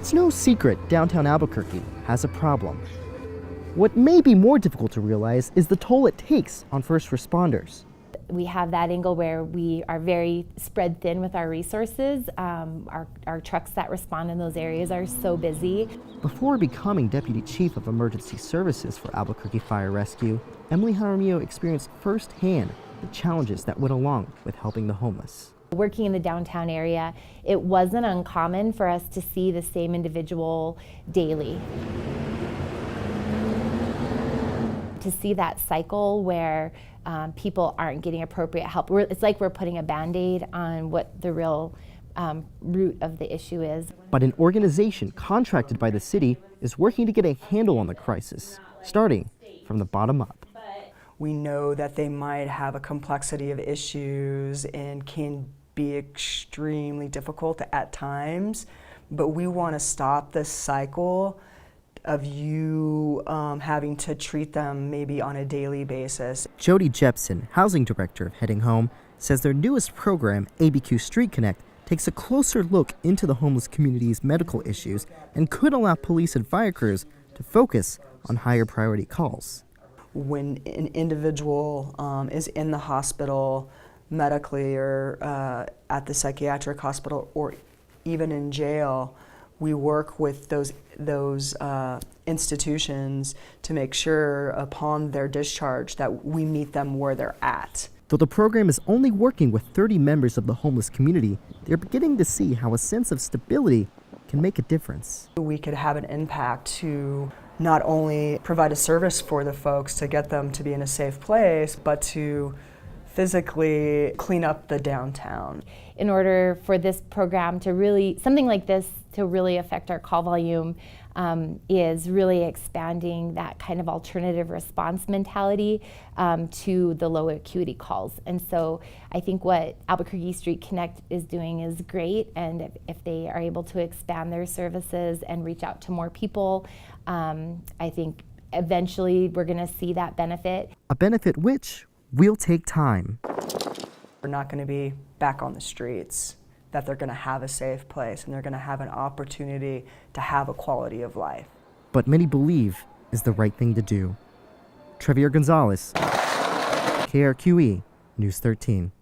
It's no secret downtown Albuquerque has a problem. What may be more difficult to realize is the toll it takes on first responders. We have that angle where we are very spread thin with our resources. Our trucks that respond in those areas are so busy. Before becoming Deputy Chief of Emergency Services for Albuquerque Fire Rescue, Emily Jaramillo experienced firsthand the challenges that went along with helping the homeless. Working in the downtown area, it wasn't uncommon for us to see the same individual daily. To see that cycle where people aren't getting appropriate help. It's like we're putting a Band-Aid on what the real root of the issue is. But an organization contracted by the city is working to get a handle on the crisis, starting from the bottom up. We know that they might have a complexity of issues and can be extremely difficult at times, but we want to stop this cycle of you having to treat them maybe on a daily basis. Jody Jepson, housing director of Heading Home, says their newest program, ABQ StreetConnect, takes a closer look into the homeless community's medical issues and could allow police and fire crews to focus on higher priority calls. When an individual is in the hospital medically or at the psychiatric hospital or even in jail, we work with those institutions to make sure upon their discharge that we meet them where they're at. Though the program is only working with 30 members of the homeless community, they're beginning to see how a sense of stability can make a difference. We could have an impact to not only provide a service for the folks to get them to be in a safe place, but to physically clean up the downtown. In order for this program to really, something like this to really affect our call volume, is really expanding that kind of alternative response mentality to the low acuity calls. And so I think what Albuquerque StreetConnect is doing is great, and if they are able to expand their services and reach out to more people, I think eventually we're going to see that benefit. A benefit which will take time. We're not going to be back on the streets, that they're going to have a safe place and they're going to have an opportunity to have a quality of life. But many believe is the right thing to do. Trevier Gonzalez, KRQE News 13.